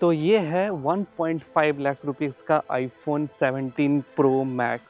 तो ये है 1.5 लाख रुपीस का iPhone 17 Pro Max।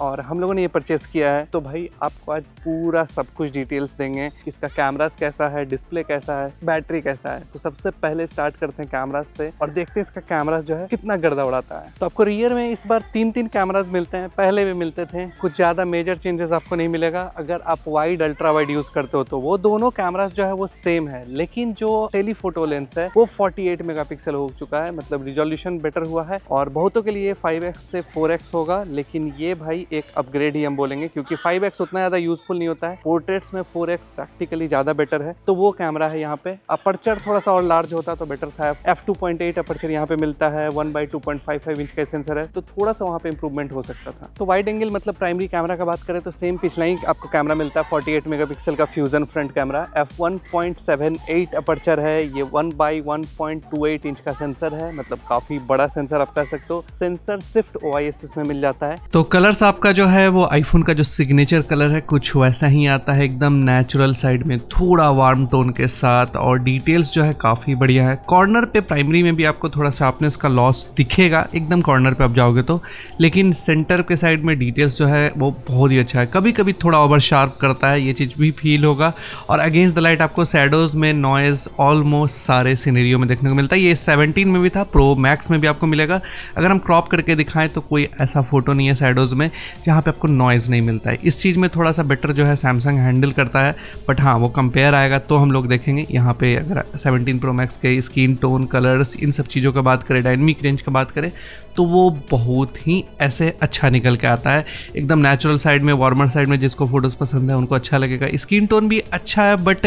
और हम लोगों ने ये परचेस किया है, तो भाई आपको आज पूरा सब कुछ डिटेल्स देंगे। इसका कैमरास कैसा है, डिस्प्ले कैसा है, बैटरी कैसा है। तो सबसे पहले स्टार्ट करते हैं कैमरास से और देखते हैं इसका कैमरा जो है कितना गर्दा उड़ाता है। तो आपको रियर में इस बार तीन कैमरास मिलते हैं, पहले भी मिलते थे। कुछ ज्यादा मेजर चेंजेस आपको नहीं मिलेगा। अगर आप वाइड अल्ट्रा वाइड यूज करते हो तो वो दोनों कैमरास जो है वो सेम है, लेकिन जो टेलीफोटो लेंस है वो 48 मेगापिक्सल हो चुका है, मतलब रिजोल्यूशन बेटर हुआ है। और बहुतों के लिए 5x से 4x होगा, लेकिन ये भाई एक अपग्रेड ही हम बोलेंगे, क्योंकि 5x उतना ज्यादा यूजफुल नहीं होता है। पोर्ट्रेट्स में 4x प्रैक्टिकली ज्यादा बेटर है, तो वो कैमरा है यहाँ पे। अपर्चर थोड़ा सा और लार्ज होता तो बेटर था। f2.8 अपर्चर यहाँ पे मिलता है, 1/2.55 इंच का सेंसर है, तो थोड़ा सा वहाँ पे इंप्रूवमेंट हो सकता था। तो वाइड एंगल मतलब प्राइमरी कैमरा का बात करें तो सेम पिछला ही आपको कैमरा मिलता है, 48 मेगापिक्सल का fusion front camera. f1.78 aperture है, ये 1/1.28 इंच का सेंसर है, मतलब काफी बड़ा सेंसर आप कह सकते हो। सेंसर स्विफ्ट OIS में मिल जाता है। तो कलर्स आपका जो है वो आईफोन का जो सिग्नेचर कलर है कुछ वैसा ही आता है, एकदम नेचुरल साइड में थोड़ा वार्म टोन के साथ, और डिटेल्स जो है काफ़ी बढ़िया है। कॉर्नर पे प्राइमरी में भी आपको थोड़ा शार्पनेस का लॉस दिखेगा एकदम कॉर्नर पे आप जाओगे तो, लेकिन सेंटर के साइड में डिटेल्स जो है वो बहुत ही अच्छा है। कभी कभी थोड़ा ओवर शार्प करता है, ये चीज़ भी फील होगा। और अगेंस्ट द लाइट आपको शैडोज में नॉइज ऑलमोस्ट सारे सिनेरियो में देखने को मिलता है। ये 17 में भी था, प्रो मैक्स में भी आपको मिलेगा। अगर हम क्रॉप करके दिखाएं तो कोई ऐसा फोटो नहीं है शैडोज में जहाँ पे आपको नॉइज़ नहीं मिलता है। इस चीज़ में थोड़ा सा बेटर जो है सैमसंग हैंडल करता है, बट हाँ वो कंपेयर आएगा तो हम लोग देखेंगे। यहाँ पे अगर 17 प्रो मैक्स के स्किन टोन, कलर्स, इन सब चीज़ों का बात करें, डायनेमिक रेंज का बात करें, तो वो बहुत ही ऐसे अच्छा निकल के आता है। एकदम नेचुरल साइड में, वार्मर साइड में जिसको फोटोज़ पसंद है उनको अच्छा लगेगा। स्किन टोन भी अच्छा है, बट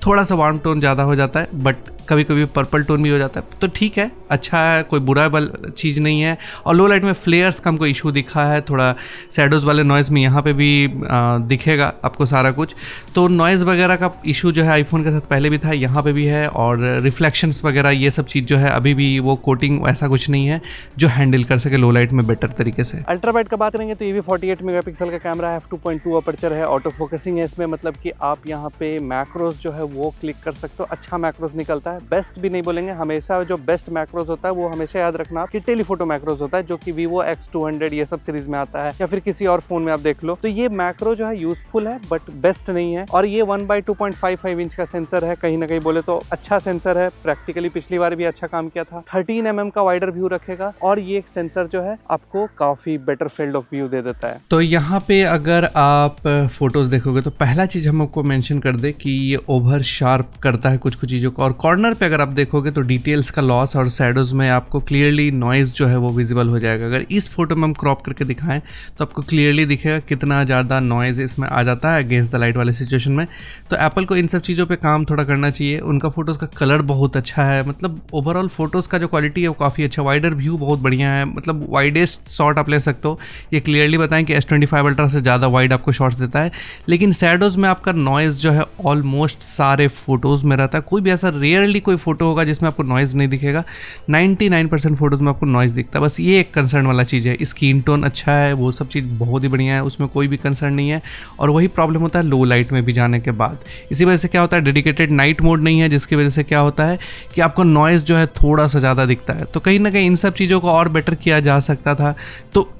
थोड़ा सा वार्म टोन ज़्यादा हो जाता है, बट कभी कभी पर्पल टोन भी हो जाता है, तो ठीक है, अच्छा है, कोई बुरा चीज़ नहीं है। और लो लाइट में फ्लेयर्स का हमको इशू दिखा है, थोड़ा शैडोज़ वाले नॉइज़ में यहाँ पे भी दिखेगा आपको सारा कुछ। तो नॉइज़ वगैरह का इशू जो है आईफोन के साथ पहले भी था, यहाँ पे भी है। और रिफ्लेक्शंस वगैरह ये सब चीज़ जो है अभी भी वो कोटिंग ऐसा कुछ नहीं है जो हैंडल कर सके लो लाइट में बेटर तरीके से। अल्ट्रा वाइड का बात करेंगे तो ये भी 48 मेगापिक्सल का कैमरा है, f2.2 अपर्चर है, ऑटो फोकसिंग है इसमें, मतलब कि आप यहाँ पे मैक्रोस जो है वो क्लिक कर सकते हो। अच्छा मैक्रोस निकलता है, बेस्ट भी नहीं बोलेंगे, हमेशा जो बेस्ट मैक्रोस होता है वो हमेशा याद रखना कि टेलीफोटो मैक्रोस होता है, जो कि Vivo X200 ये सब सीरीज में आता है, या फिर किसी और फोन में आप देख लो। तो ये मैक्रो जो है यूजफुल है बट बेस्ट नहीं है। और ये 1/2.55 इंच का सेंसर है, कहीं ना कहीं बोले तो अच्छा सेंसर है। प्रैक्टिकली पिछली बार भी अच्छा काम किया था। 13 mm का वाइडर व्यू रखेगा, और ये सेंसर जो है आपको काफी बेटर फील्ड ऑफ व्यू दे देता है। तो यहाँ पे अगर आप फोटोज देखोगे तो पहला चीज हम आपको मेंशन कर दे कि ये ओवर शार्प करता है कुछ चीजों को। और कॉर्नर पे अगर आप देखोगे तो डिटेल्स का लॉस और शैडोज में आपको क्लियरली नॉइज जो है वो विजिबल हो जाएगा। अगर इस फोटो में हम क्रॉप करके दिखाएं तो आपको क्लियरली दिखेगा कितना ज़्यादा नॉइज इसमें आ जाता है अगेंस्ट द लाइट वाले सिचुएशन में। तो एप्पल को इन सब चीज़ों पे काम थोड़ा करना चाहिए। उनका फोटोज़ का कलर बहुत अच्छा है, मतलब ओवरऑल फोटोज़ का जो क्वालिटी है वो काफ़ी अच्छा। वाइडर व्यू बहुत बढ़िया है, मतलब वाइडेस्ट शॉट आप ले सकते हो। ये क्लियरली बताएं कि S25 अल्ट्रा से ज़्यादा वाइड आपको शॉट्स देता है, लेकिन शैडोज़ में आपका नॉइज़ जो है ऑलमोस्ट सारे फोटोज़ में रहता है। कोई भी ऐसा रेयरली कोई फोटो होगा जिसमें आपको नॉइज़ नहीं दिखेगा, 99% फोटोज़ में आपको नॉइज़ दिखता है। बस ये एक कंसर्न वाला चीज़ है। स्किन टोन अच्छा है, वो सब चीज़ बहुत ही बढ़िया है, उसमें कोई भी कंसर्न नहीं है। और वही प्रॉब्लम होता है लो लाइट में भी जाने के बाद। इसी वजह से क्या होता है, डेडिकेटेड नाइट मोड नहीं है, जिसकी वजह से क्या होता है कि आपको नॉइज़ जो है थोड़ा सा ज़्यादा दिखता है। तो कहीं ना कहीं इन सब चीज़ों को और बेटर किया जा सकता था। तो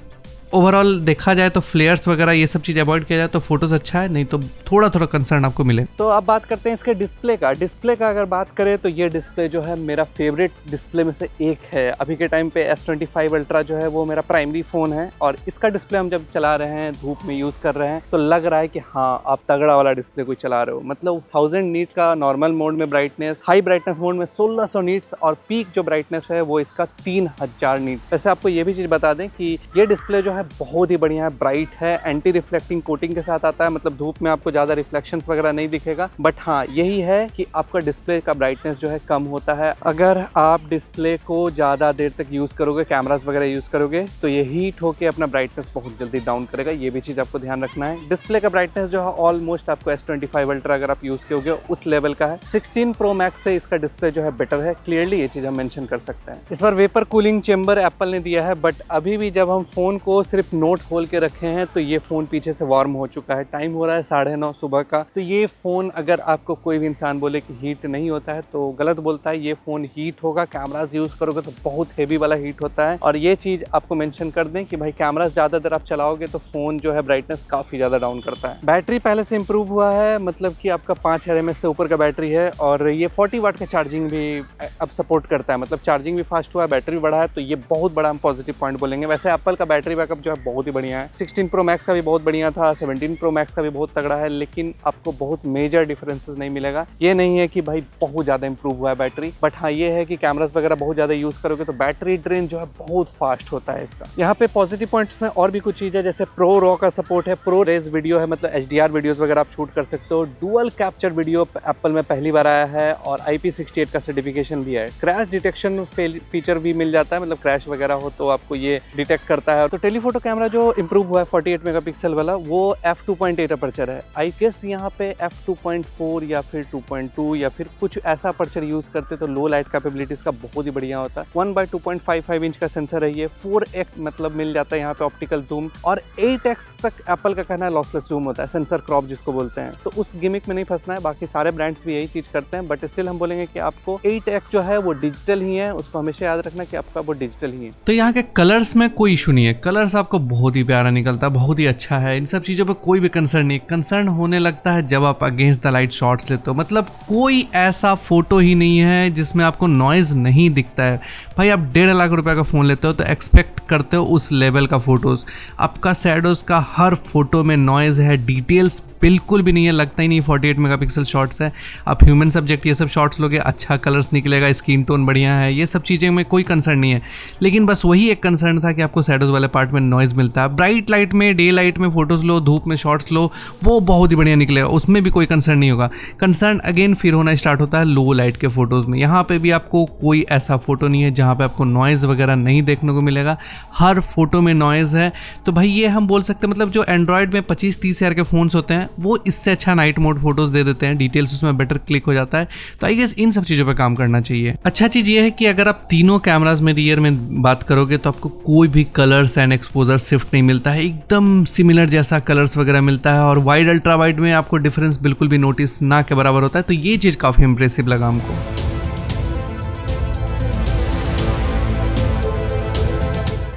ओवरऑल देखा जाए तो फ्लेयर्स वगैरह ये सब चीज़ अवॉइड किया जाए तो फोटोज़ अच्छा है, नहीं तो थोड़ा थोड़ा कंसर्न आपको मिले। तो अब बात करते हैं इसके डिस्प्ले का। डिस्प्ले का अगर बात करें तो ये डिस्प्ले जो है मेरा फेवरेट डिस्प्ले में से एक है। अभी के टाइम पे S25 अल्ट्रा जो है वो मेरा प्राइमरी फ़ोन है, और इसका डिस्प्ले हम जब चला रहे हैं, धूप में यूज़ कर रहे हैं, तो लग रहा है कि हाँ आप तगड़ा वाला डिस्प्ले कोई चला रहे हो। मतलब 1000 नीट्स का नॉर्मल मोड में ब्राइटनेस, हाई ब्राइटनेस मोड में 1600 नीट्स, और पीक जो ब्राइटनेस है वो इसका 3000 नीट्स। वैसे आपको ये भी चीज़ बता दें कि ये डिस्प्ले जो है बहुत ही बढ़िया है, ब्राइट है, एंटी रिफ्लेक्टिंग कोटिंग के साथ आता है, मतलब धूप में आपको ज़्यादा रिफ्लेक्शंस वगैरह नहीं दिखेगा। बट हाँ यही है कि आपका डिस्प्ले का ब्राइटनेस जो है कम होता है। अगर आप डिस्प्ले को ज़्यादा देर तक यूज़ करोगे, कैमरास वगैरह यूज़ करोगे, तो ये हीट होकर अपना ब्राइटनेस बहुत जल्दी डाउन करेगा। ये भी चीज़ आपको ध्यान रखना है। डिस्प्ले का ब्राइटनेस जो है ऑलमोस्ट आपको S25 अल्ट्रा अगर आप यूज़ करोगे उस लेवल का है। 16 प्रो मैक्स से इसका डिस्प्ले जो है बेटर है, क्लियरली ये चीज़ हम मेंशन कर सकते हैं। इस बार वेपर कूलिंग चेंबर एप्पल ने दिया है, बट अभी भी जब हम फ़ोन को सिर्फ नोट खोल के रखे हैं तो ये फ़ोन पीछे से वार्म हो चुका है। टाइम हो रहा है 9:30 सुबह का। तो ये फ़ोन अगर आपको कोई भी इंसान बोले कि हीट नहीं होता है तो गलत बोलता है। ये फ़ोन हीट होगा, कैमराज यूज़ करोगे तो बहुत हेवी वाला हीट होता है। और ये चीज़ आपको मेंशन कर दें कि भाई कैमराज ज़्यादा देर आप चलाओगे तो फ़ोन जो है ब्राइटनेस काफ़ी ज़्यादा डाउन करता है। बैटरी पहले से इंप्रूव हुआ है, मतलब कि आपका 5000 mAh से ऊपर का बैटरी है और ये 40 वाट का चार्जिंग भी अब सपोर्ट करता है। मतलब चार्जिंग भी फास्ट हुआ है, बैटरी बढ़ा है, तो ये बहुत बड़ा हम पॉजिटिव पॉइंट बोलेंगे। वैसे एप्पल का बैटरी बैकअप जो है बहुत ही बढ़िया है। 16 Pro Max का भी बहुत बढ़िया था, 17 Pro Max का भी बहुत तगड़ा है, लेकिन आपको बहुत मेजर डिफरेंसेस नहीं मिलेगा। ये नहीं है कि भाई बहुत ज़्यादा इंप्रूव हुआ है बैटरी, बट हाँ ये है कि कैमरास वगैरह बहुत ज़्यादा यूज़ करोगे तो बैटरी ड्रेन जो है बहुत फास्ट होता है इसका। यहाँ पे पॉजिटिव पॉइंट्स में और भी कुछ चीज़ है, जैसे प्रो रॉ का सपोर्ट है, प्रो रेज वीडियो है, मतलब HDR वीडियोस वगैरह आप शूट कर सकते हो। डुअल कैप्चर वीडियो एप्पल में पहली बार आया है और IP68 का सर्टिफिकेशन भी है। क्रैश डिटेक्शन फीचर भी मिल जाता है, मतलब क्रैश वगैरह हो तो आपको ये डिटेक्ट करता है। तो टेलीफोटो कैमरा जो इंप्रूव हुआ है 48 मेगापिक्सल वाला, वो f2.8 अपर्चर है। आई गेस यहाँ पे f2.4 या फिर 2.2 या फिर कुछ ऐसा अपर्चर यूज करते तो लो लाइट कैपेबिलिटीज का बहुत ही बढ़िया होता है। 1/2.55 इंच का सेंसर है ये, 4x मतलब मिल जाता है यहाँ पे ऑप्टिकल जूम, और 8x तक एप्पल का कहना है लॉसलेस जूम होता है, सेंसर क्रॉप जिसको बोलते हैं। तो उस गिमिक में नहीं फंसना है, बाकी सारे ब्रांड्स भी यही चीज करते हैं, बट स्टिल हम बोलेंगे कि आपको 8x जो है वो डिजिटल ही है, उसको हमेशा याद रखना कि आपका वो डिजिटल ही है। तो यहाँ के कलर्स में कोई इशू नहीं है, कलर्स आपको बहुत ही प्यारा निकलता है, बहुत ही अच्छा है। इन सब चीज़ों पे कोई भी कंसर्न नहीं। कंसर्न होने लगता है जब आप अगेंस्ट द लाइट शॉट्स लेते हो। मतलब कोई ऐसा फोटो ही नहीं है जिसमें आपको नॉइज नहीं दिखता है। भाई आप 1.5 लाख रुपए का फ़ोन लेते हो तो एक्सपेक्ट करते हो उस लेवल का फोटोज़। आपका शैडोज़ का हर फोटो में नॉइज़ है, डिटेल्स बिल्कुल भी नहीं है, लगता ही नहीं 48 मेगापिक्सल शॉट्स है। आप ह्यूमन सब्जेक्ट ये सब शॉट्स लोगे, अच्छा कलर्स निकलेगा, स्किन टोन बढ़िया है, ये सब चीज़ें में कोई कंसर्न नहीं है। लेकिन बस वही एक कंसर्न था कि आपको शैडोज़ वाले पार्ट में नॉइज़ मिलता है। ब्राइट लाइट में, डे लाइट में फोटोज़ लो, धूप में शॉट्स लो, वो बहुत ही बढ़िया निकलेगा, उसमें भी कोई कंसर्न नहीं होगा। कंसर्न अगेन फिर होना स्टार्ट होता है लो लाइट के फोटोज़ में। यहाँ पे भी आपको कोई ऐसा फोटो नहीं है जहाँ पे आपको नॉइज़ वगैरह नहीं देखने को मिलेगा, हर फोटो में नॉइज़ है। तो भाई ये हम बोल सकते हैं, मतलब जो एंड्रॉयड में 25-30 हज़ार के फ़ोन्स होते हैं वो इससे अच्छा नाइट मोड फोटोज़ दे देते हैं, डिटेल्स उसमें बेटर क्लिक हो जाता है। तो आई गेस इन सब चीज़ों पे काम करना चाहिए। अच्छा चीज़ ये है कि अगर आप तीनों कैमराज में रियर में बात करोगे तो आपको कोई भी कलर्स एंड एक्सपोजर शिफ्ट नहीं मिलता है, एकदम सिमिलर जैसा कलर्स वगैरह मिलता है। और वाइड अल्ट्रा वाइड में आपको डिफरेंस बिल्कुल भी नोटिस ना के बराबर होता है। तो ये चीज़ काफ़ी इंप्रेसिव लगा हमको।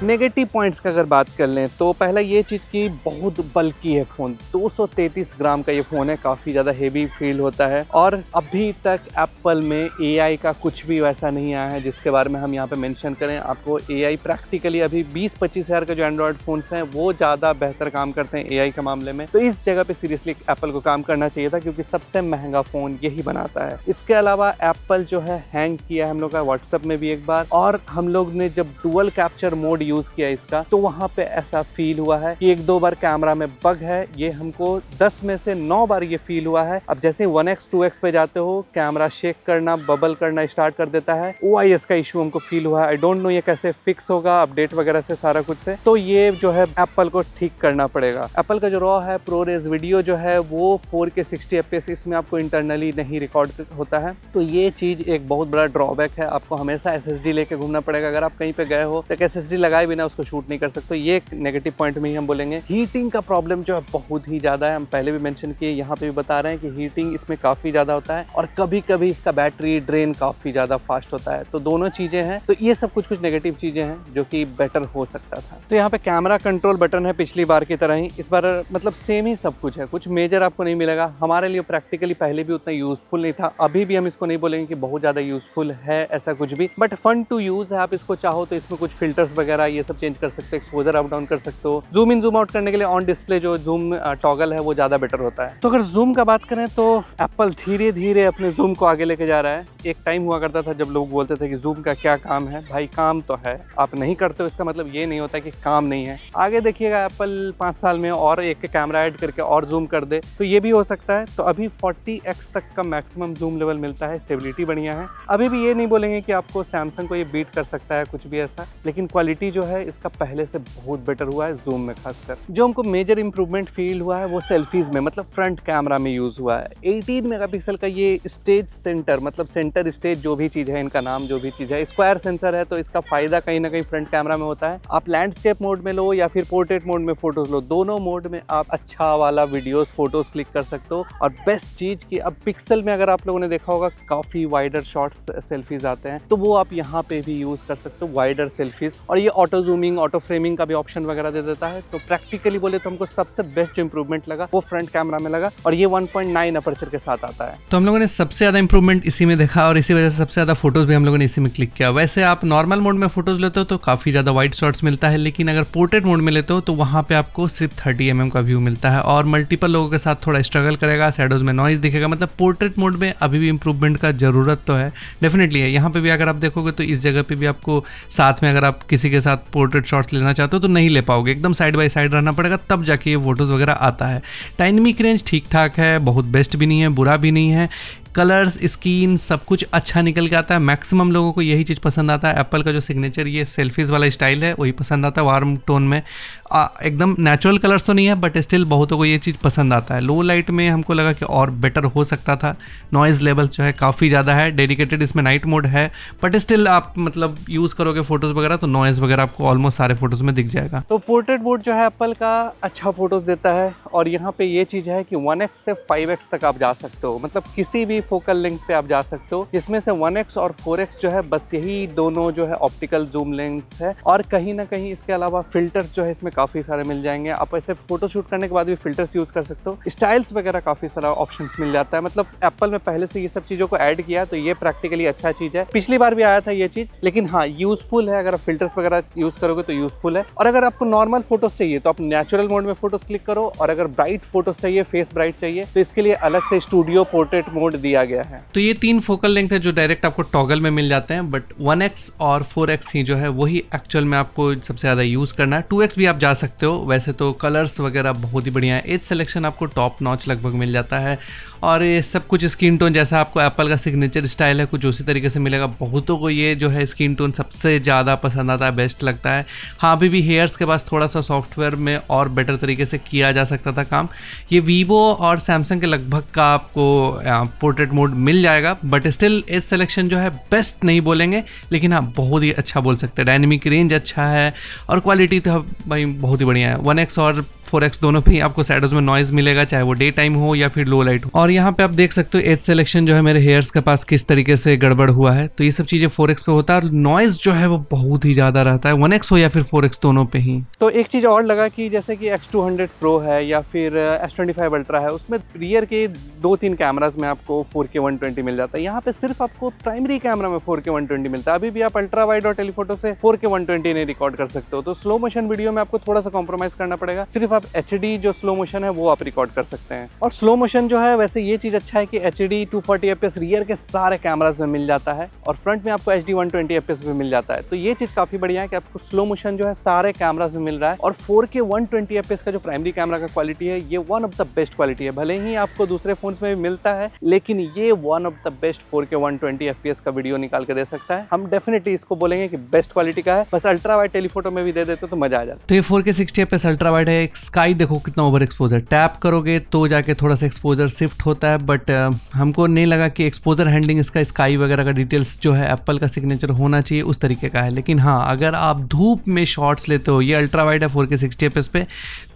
नेगेटिव पॉइंट्स का अगर बात कर लें तो पहला ये चीज़ कि बहुत बल्की है फ़ोन। 233 ग्राम का ये फ़ोन है, काफ़ी ज़्यादा हेवी फील होता है। और अभी तक एप्पल में AI का कुछ भी वैसा नहीं आया है जिसके बारे में हम यहाँ पे मेंशन करें। आपको AI प्रैक्टिकली अभी 20-25 हज़ार का जो एंड्रॉयड फ़ोन्स हैं वो ज़्यादा बेहतर काम करते हैं AI के मामले में। तो इस जगह पे सीरियसली एप्पल को काम करना चाहिए था, क्योंकि सबसे महंगा फ़ोन यही बनाता है। इसके अलावा एप्पल जो है हैंग किया है हम लोग का व्हाट्सएप में भी एक बार, और हम लोग ने जब डुअल कैप्चर मोड यूज किया इसका तो वहां पे ऐसा फील हुआ है कि 1-2 बार कैमरा में बग है। ये हमको 10 में से 9 बार ये फील हुआ है। अब जैसे 1x 2x पे जाते हो, कैमरा शेक करना, बबल करना स्टार्ट कर देता है। OIS का इशू हमको फील हुआ है। आई डोंट नो ये कैसे फिक्स होगा, अपडेट वगैरह से सारा कुछ से। तो ये जो है एप्पल को ठीक करना पड़ेगा। एप्पल का जो रॉ है ProRes वीडियो जो है वो 4K 60 FPS इसमें आपको इंटरनली नहीं रिकॉर्ड होता है। तो ये चीज एक बहुत बड़ा ड्रॉबैक है। आपको हमेशा SSD लेके घूमना पड़ेगा। अगर आप कहीं पे गए हो तो SSD लगाए बिना उसको शूट नहीं कर सकते। ये एक नेगेटिव पॉइंट में ही हम बोलेंगे। हीटिंग का प्रॉब्लम जो है बहुत ही ज्यादा है। हम पहले भी मेंशन किए, यहाँ पे भी बता रहे हैं कि हीटिंग इसमें काफी ज्यादा होता है और कभी कभी इसका बैटरी ड्रेन काफी ज्यादा फास्ट होता है। तो दोनों चीजें हैं। तो ये सब कुछ नेगेटिव चीजें हैं जो कि बेटर हो सकता था। तो यहाँ पे कैमरा कंट्रोल बटन है पिछली बार की तरह ही, इस बार मतलब सेम ही सब कुछ है, कुछ मेजर आपको नहीं मिलेगा। हमारे लिए प्रैक्टिकली पहले भी उतना यूजफुल नहीं था, अभी भी हम इसको नहीं बोलेंगे कि बहुत ज्यादा यूजफुल है ऐसा कुछ भी, बट फन टू यूज है। आप इसको चाहो तो इसमें कुछ फिल्टर्स वगैरह ये सब चेंज कर सकते हो, एक्सपोजर अप डाउन कर सकते हो। जूम इन जूम आउट करने के लिए ऑन डिस्प्ले जो जूम टॉगल है वो ज्यादा बेटर होता है। तो अगर जूम का बात करें तो एप्पल धीरे धीरे अपने जूम को आगे लेके जा रहा है। एक टाइम हुआ करता था जब लोग बोलते थे कि जूम का क्या काम है। भाई काम तो है, आप नहीं करते हो इसका मतलब ये नहीं होता कि काम नहीं है। आगे देखिएगा एप्पल 5 साल में और एक कैमरा ऐड करके और जूम कर दे तो ये भी हो सकता है। तो अभी 40x तक का मैक्सिमम जूम लेवल मिलता है, स्टेबिलिटी बढ़िया है। अभी भी ये नहीं बोलेंगे कि आपको सैमसंग को ये बीट कर सकता है कुछ भी ऐसा, लेकिन क्वालिटी जो जो है इसका पहले से बहुत बेटर हुआ है जूम में। खासकर जो हमको मेजर इंप्रूवमेंट फील हुआ है वो सेल्फीज में, मतलब फ्रंट कैमरा में यूज हुआ है। 18 मेगापिक्सल का ये स्टेज सेंटर, मतलब सेंटर स्टेज जो भी चीज है, इनका नाम जो भी चीज है, स्क्वायर सेंसर है, तो इसका फायदा कहीं ना कहीं फ्रंट कैमरा में होता है। आप लैंडस्केप मोड में लो या फिर पोर्ट्रेट मोड में फोटोज लो, दोनों मोड में आप अच्छा वाला वीडियोस फोटोज क्लिक कर सकते हो। और बेस्ट चीज की अब पिक्सल में अगर आप लोगों ने देखा होगा काफी वाइडर शॉट्स सेल्फीज आते हैं, तो वो आप यहाँ पे भी यूज कर सकते हो, वाइडर सेल्फीज। और ये ऑटो जूमिंग, ऑटो फ्रेमिंग का भी ऑप्शन वगैरह दे देता है। तो प्रैक्टिकली बोले तो हमको सबसे बेस्ट जो इंप्रूवमेंट लगा वो फ्रंट कैमरा में लगा, और ये 1.9 अपर्चर के साथ आता है। तो हम लोगों ने सबसे ज़्यादा इंप्रूवमेंट इसी में देखा और इसी वजह से सबसे ज़्यादा फोटोज भी हम लोगों ने इसी में क्लिक किया। वैसे आप नॉर्मल मोड में फोटोज लेते हो तो काफ़ी ज़्यादा वाइड शॉट्स मिलता है, लेकिन अगर पोर्ट्रेट मोड में लेते हो तो वहाँ पे आपको सिर्फ 30 mm का व्यू मिलता है और मल्टीपल लोगों के साथ थोड़ा स्ट्रगल करेगा, शैडोज में नॉइज दिखेगा। मतलब पोर्ट्रेट मोड में अभी भी इंप्रूवमेंट का ज़रूरत तो है, डेफिनेटली है। यहाँ पे भी अगर आप देखोगे तो इस जगह पे भी आपको साथ में अगर आप किसी के साथ पोर्ट्रेट शॉट्स लेना चाहते हो तो नहीं ले पाओगे, एकदम साइड बाय साइड रहना पड़ेगा, तब जाके ये फोटोज़ वगैरह आता है। डायनेमिक रेंज ठीक ठाक है, बहुत बेस्ट भी नहीं है, बुरा भी नहीं है। कलर्स, स्किन सब कुछ अच्छा निकल के आता है। मैक्सिमम लोगों को यही चीज़ पसंद आता है। एप्पल का जो सिग्नेचर ये सेल्फीज़ वाला स्टाइल है वही पसंद आता है, वार्म टोन में। एकदम नेचुरल कलर्स तो नहीं है बट स्टिल बहुतों को ये चीज़ पसंद आता है। लो लाइट में हमको लगा कि और बेटर हो सकता था। नॉइज़ लेवल जो है काफ़ी ज़्यादा है। डेडिकेटेड इसमें नाइट मोड है बट स्टिल आप मतलब यूज़ करोगे फोटोज़ वगैरह तो नॉइज़ वगैरह आपको ऑलमोस्ट सारे फोटोज़ में दिख जाएगा। तो पोर्ट्रेट मोड जो है एप्पल का अच्छा फोटोज देता है। और यहाँ पे ये चीज़ है कि 1x से 5x तक आप जा सकते हो, मतलब किसी भी फोकल लेंथ पे आप जा सकते हो, जिसमें से 1x और 4x जो है बस यही दोनों जो है ऑप्टिकल जूम लेंथ है। और कहीं ना कहीं इसके अलावा फिल्टर्स जो है इसमें काफ़ी सारे मिल जाएंगे। आप ऐसे फोटो शूट करने के बाद भी फिल्टर्स यूज़ कर सकते हो। स्टाइल्स वगैरह काफ़ी सारा ऑप्शंस मिल जाता है। मतलब एप्पल में पहले से ये सब चीज़ों को ऐड किया तो ये प्रैक्टिकली अच्छा चीज़ है। पिछली बार भी आया था ये चीज़, लेकिन हाँ यूज़फुल है। अगर आप फिल्टर्स वगैरह यूज़ करोगे तो यूज़फुल है। और अगर आपको नॉर्मल फोटोज चाहिए तो आप नेचुरल मोड में फोटोज क्लिक करो, और अगर ब्राइट फोटोज चाहिए, फेस ब्राइट चाहिए, तो इसके लिए अलग से स्टूडियो पोर्ट्रेट मोड दिया गया है। तो ये 3 फोकल लेंथ है जो डायरेक्ट आपको टॉगल में मिल जाते हैं, बट 1x और 4x ही जो है वही एक्चुअल में आपको सबसे ज़्यादा यूज़ करना है। 2x भी आप जा सकते हो। वैसे तो कलर्स वगैरह बहुत ही बढ़िया है। एज सिलेक्शन आपको टॉप नॉच लगभग मिल जाता है, और ये सब कुछ स्किन टोन जैसा आपको एप्पल का सिग्नेचर स्टाइल है कुछ उसी तरीके से मिलेगा। बहुतों को ये जो है स्किन टोन सबसे ज़्यादा पसंद आता है, बेस्ट लगता है। हाँ, अभी भी हेयर्स के पास थोड़ा सा सॉफ्टवेयर में और बेटर तरीके से किया जा सकता था काम। ये वीवो और सैमसंग के लगभग का आपको पोर्ट्रेट मोड मिल जाएगा, बट स्टिल एज सिलेक्शन जो है बेस्ट नहीं बोलेंगे, लेकिन हाँ बहुत ही अच्छा बोल सकते हैं। डायनेमिक रेंज अच्छा है और क्वालिटी तो भाई बहुत ही बढ़िया है। 1x और 4x दोनों पे ही आपको शैडोज में नॉइज मिलेगा, चाहे वो डे टाइम हो या फिर लो लाइट हो। और यहाँ पे आप देख सकते हो एज सिलेक्शन जो है मेरे हेयर्स के पास किस तरीके से गड़बड़ हुआ है। तो ये सब चीज़ें 4x पे होता है, और नॉइज जो है वो बहुत ही ज़्यादा रहता है, 1x हो या फिर 4x दोनों पे ही। तो एक चीज़ और लगा कि जैसे कि X200 Pro है या फिर S25 Ultra है, उसमें रियर के 2-3 कैमराज में आपको 4K 120 मिल जाता है। यहाँ पे सिर्फ आपको प्राइमरी कैमरा में 4K 120 मिलता है। अभी भी आप अल्ट्रा वाइड और टेलीफोटो से 4K 120 नहीं रिकॉर्ड कर सकते हो। तो स्लो मोशन वीडियो में आपको थोड़ा सा कॉम्प्रोमाइज करना पड़ेगा। सिर्फ आप HD जो स्लो मोशन है वो आप रिकॉर्ड कर सकते हैं। और स्लो मोशन जो है वैसे ये चीज़ अच्छा है कि HD 240 FPS रियर के सारे कैमराज में मिल जाता है, और फ्रंट में आपको HD 120 FPS भी मिल जाता है। तो ये चीज़ काफ़ी बढ़िया है कि आपको स्लो मोशन जो है सारे कैमराज में मिल रहा है। और 4K 120 FPS का जो प्राइमरी कैमरा का क्वालिटी है ये one of the best quality है। भले ही आपको दूसरे फोन्स में भी मिलता है, लेकिन ये one of the best 4K 120 FPS का वीडियो निकाल के दे सकता है। हम डेफिनेटली इसको बोलेंगे कि बेस्ट क्वालिटी का है। बस अल्ट्रा वाइड टेलीफोटो में भी दे देते तो मजा आ जाता। तो ये 4K 60 FPS अल्ट्रा वाइड है। स्काई देखो कितना ओवर एक्सपोजर, टैप करोगे तो जाके थोड़ा सा एक्सपोजर शिफ्ट होता है, बट हमको नहीं लगा कि एक्सपोजर हैंडलिंग इसका स्काई वगैरह का डिटेल्स जो है एप्पल का सिग्नेचर होना चाहिए उस तरीके का है। लेकिन हाँ, अगर आप धूप में शॉट्स लेते हो, ये अल्ट्रा वाइड है 4K 60 FPS पे,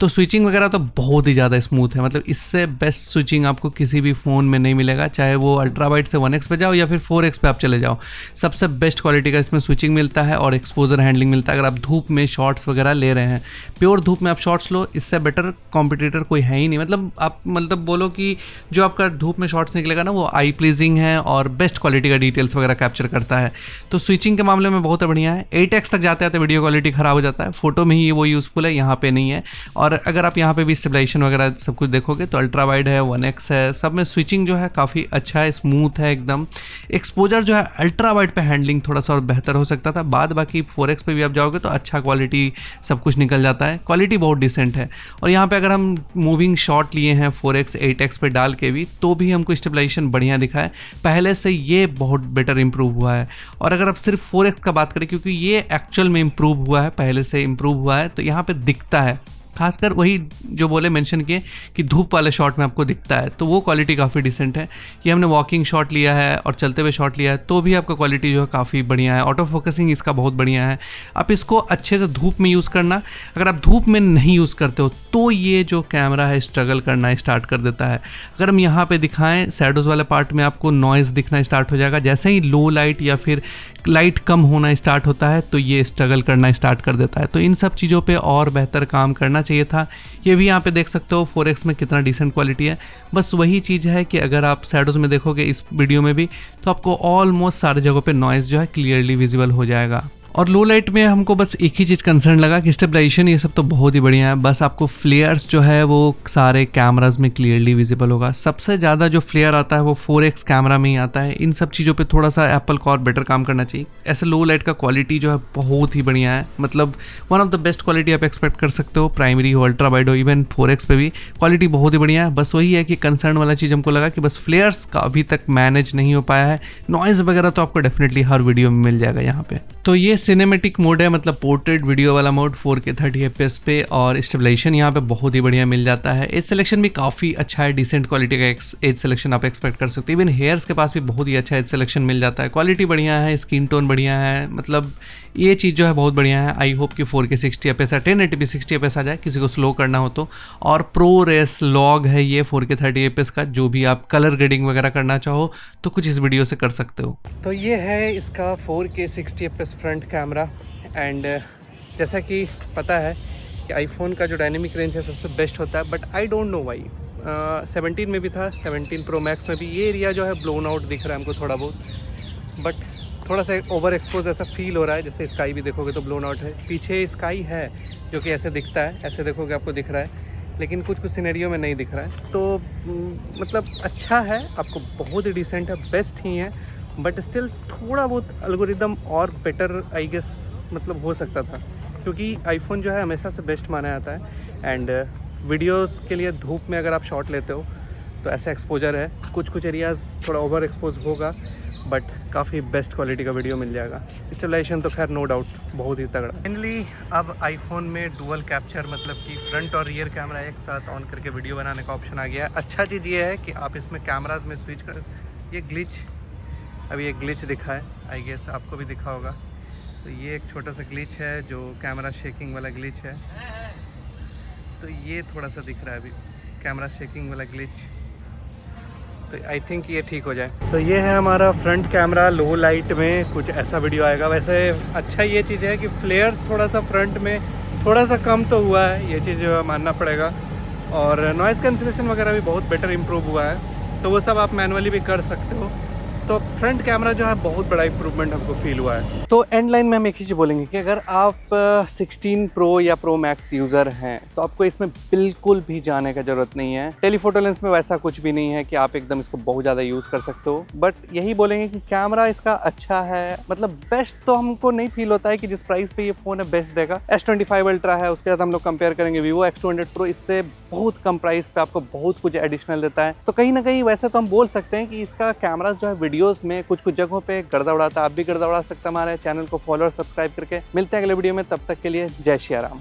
तो स्विचिंग वगैरह तो बहुत ही ज़्यादा स्मूथ है। मतलब इससे बेस्ट स्विचिंग आपको किसी भी फ़ोन में नहीं मिलेगा, चाहे वो अल्ट्रा वाइड से 1x पे जाओ या फिर 4x पे आप चले जाओ। सबसे बेस्ट क्वालिटी का इसमें स्विचिंग मिलता है और एक्सपोजर हैंडलिंग मिलता है। अगर आप धूप में शॉट्स वगैरह ले रहे हैं, प्योर धूप में आप शॉट्स लो, इससे बेटर कॉम्पिटिटर कोई है ही नहीं। मतलब आप बोलो कि जो आपका धूप में शॉट्स निकलेगा ना वो आई प्लीजिंग है और बेस्ट क्वालिटी का डिटेल्स वगैरह कैप्चर करता है। तो स्विचिंग के मामले में बहुत बढ़िया है। 8x तक जाते आते वीडियो क्वालिटी ख़राब हो जाता है, फोटो में ही वो यूज़फुल है, यहाँ पे नहीं है। और अगर आप यहाँ पे भी स्टेबलाइजेशन वगैरह सब कुछ देखोगे तो अल्ट्रा वाइड है, 1x है, सब में स्विचिंग जो है काफ़ी अच्छा है, स्मूथ है एकदम। एक्सपोजर जो है अल्ट्रा वाइड पे हैंडलिंग थोड़ा सा और बेहतर हो सकता था, बाद बाकी 4x पे भी आप जाओगे तो अच्छा क्वालिटी सब कुछ निकल जाता है। क्वालिटी बहुत डिसेंट है। है। और यहाँ पे अगर हम मूविंग शॉट लिए हैं 4x 8x पे डाल के भी, तो भी हमको स्टेबलाइजेशन बढ़िया दिखा है। पहले से ये बहुत बेटर इंप्रूव हुआ है। और अगर आप सिर्फ 4x का बात करें, क्योंकि ये एक्चुअल में इंप्रूव हुआ है, पहले से इंप्रूव हुआ है, तो यहाँ पे दिखता है, खासकर वही जो बोले मेंशन किए कि धूप वाले शॉट में आपको दिखता है, तो वो क्वालिटी काफ़ी डिसेंट है। ये हमने वॉकिंग शॉट लिया है और चलते हुए शॉट लिया है, तो भी आपका क्वालिटी जो है काफ़ी बढ़िया है। ऑटो फोकसिंग इसका बहुत बढ़िया है। आप इसको अच्छे से धूप में यूज़ करना, अगर आप धूप में नहीं यूज़ करते हो तो ये जो कैमरा है स्ट्रगल करना स्टार्ट कर देता है। अगर हम यहाँ पे दिखाएं शैडोज़ वाले पार्ट में, आपको नॉइज़ दिखना स्टार्ट हो जाएगा। जैसे ही लो लाइट या फिर लाइट कम होना स्टार्ट होता है तो ये स्ट्रगल करना स्टार्ट कर देता है। तो इन सब चीज़ों पे और बेहतर काम करना चाहिए था। ये भी यहाँ पे देख सकते हो 4x में कितना डिसेंट क्वालिटी है। बस वही चीज़ है कि अगर आप शैडोज़ में देखोगे इस वीडियो में भी, तो आपको ऑलमोस्ट सारी जगहों पे नॉइज़ जो है क्लियरली विजिबल हो जाएगा। और लो लाइट में हमको बस एक ही चीज़ कंसर्न लगा कि स्टेबलाइजेशन ये सब तो बहुत ही बढ़िया है, बस आपको फ्लेयर्स जो है वो सारे कैमराज में क्लियरली विजिबल होगा। सबसे ज़्यादा जो फ्लेयर आता है वो 4x कैमरा में ही आता है। इन सब चीज़ों पे थोड़ा सा एप्पल को और बेटर काम करना चाहिए। ऐसे लो लाइट का क्वालिटी जो है बहुत ही बढ़िया है, मतलब one of the best quality आप एक्सपेक्ट कर सकते हो। प्राइमरी हो, अल्ट्रा वाइड हो, इवन 4x पे भी क्वालिटी बहुत ही बढ़िया है। बस वही है कि कंसर्न वाला चीज़ हमको लगा कि बस फ्लेयर्स का अभी तक मैनेज नहीं हो पाया है। नॉइज़ वगैरह तो आपको डेफिनेटली हर वीडियो में मिल जाएगा यहाँ पे। तो ये सिनेमेटिक मोड है, मतलब पोर्ट्रेट वीडियो वाला मोड 4K 30 FPS पे, और स्टेबलाइजेशन यहाँ पे बहुत ही बढ़िया मिल जाता है। एज सिलेक्शन भी काफ़ी अच्छा है, डिसेंट क्वालिटी का एज सिलेक्शन आप एक्सपेक्ट कर सकते हो। इवन हेयर्स के पास भी बहुत ही अच्छा एज सिलेक्शन मिल जाता है। क्वालिटी बढ़िया है, स्किन टोन बढ़िया है, मतलब ये चीज़ जो है बहुत बढ़िया है। आई होप कि 4K 60 FPS या 1080p 60 FPS आ जाए किसी को स्लो करना हो तो। और प्रो रेस लॉग है ये 4K 30 FPS का, जो भी आप कलर ग्रेडिंग वगैरह करना चाहो तो कुछ इस वीडियो से कर सकते हो। तो ये है इसका 4K 60 FPS front camera. And जैसा कि पता है कि आईफोन का जो डायनेमिक रेंज है सबसे बेस्ट होता है, but I don't know why. 17 में भी था, 17 प्रो मैक्स में भी ये एरिया जो है ब्लोन आउट दिख रहा है हमको थोड़ा बहुत, बट थोड़ा सा ओवर एक्सपोज ऐसा फील हो रहा है। जैसे स्काई भी देखोगे तो ब्लोन आउट है, पीछे स्काई है जो कि ऐसे दिखता है, ऐसे देखोगे आपको दिख रहा है, लेकिन कुछ कुछ सिनेरियो में नहीं दिख रहा है। तो मतलब अच्छा है, आपको बहुत ही डिसेंट है, बेस्ट ही है, बट स्टिल थोड़ा बहुत एल्गोरिदम और बेटर आई गेस मतलब हो सकता था, क्योंकि आईफोन जो है हमेशा से बेस्ट माना जाता है। एंड वीडियोस के लिए धूप में अगर आप शॉट लेते हो तो ऐसा एक्सपोजर है, कुछ कुछ एरियाज़ थोड़ा ओवर एक्सपोज होगा, बट काफ़ी बेस्ट क्वालिटी का वीडियो मिल जाएगा। स्टेबलाइजेशन तो खैर नो डाउट बहुत ही तगड़ा। फाइनली अब आईफोन में डुअल कैप्चर, मतलब कि फ्रंट और रियर कैमरा एक साथ ऑन करके वीडियो बनाने का ऑप्शन आ गया है। अच्छा चीज़ ये है कि आप इसमें कैमराज में स्विच कर, ये ग्लिच, अभी एक ग्लिच दिखा है, आई गेस आपको भी दिखा होगा। तो ये एक छोटा सा ग्लिच है जो कैमरा शेकिंग वाला ग्लिच है, तो ये थोड़ा सा दिख रहा है अभी कैमरा शेकिंग वाला ग्लिच, तो आई थिंक ये ठीक हो जाए। तो ये है हमारा फ्रंट कैमरा, लो लाइट में कुछ ऐसा वीडियो आएगा। वैसे अच्छा ये चीज़ है कि फ्लेयर थोड़ा सा फ्रंट में थोड़ा सा कम तो हुआ है, ये चीज़ मानना पड़ेगा। और नॉइज़ कैंसिलेशन वगैरह भी बहुत बेटर इम्प्रूव हुआ है, तो वो सब आप मैनुअली भी कर सकते हो। तो फ्रंट कैमरा जो है बहुत बड़ा इंप्रूवमेंट हमको फील हुआ है। तो एंड लाइन में हम एक ही चीज़ बोलेंगे कि अगर आप 16 प्रो या प्रो मैक्स यूज़र हैं तो आपको इसमें बिल्कुल भी जाने का ज़रूरत नहीं है। टेलीफोटो लेंस में वैसा कुछ भी नहीं है कि आप एकदम इसको बहुत ज़्यादा यूज़ कर सकते हो, बट यही बोलेंगे कि कैमरा इसका अच्छा है, मतलब बेस्ट तो हमको नहीं फील होता है कि जिस प्राइस पे ये फ़ोन है बेस्ट देगा। S25 अल्ट्रा है, उसके साथ हम लोग कंपेयर करेंगे वीवो X200 प्रो, इससे बहुत कम प्राइस पे आपको बहुत कुछ एडिशनल देता है। तो कहीं ना कहीं वैसे तो हम बोल सकते हैं कि इसका कैमरा जो है वीडियोस में कुछ कुछ जगहों पे गर्दा उड़ाता है। आप भी गर्दा उड़ा सकते हैं हमारे चैनल को फॉलो और सब्सक्राइब करके। मिलते हैं अगले वीडियो में, तब तक के लिए जय श्री राम।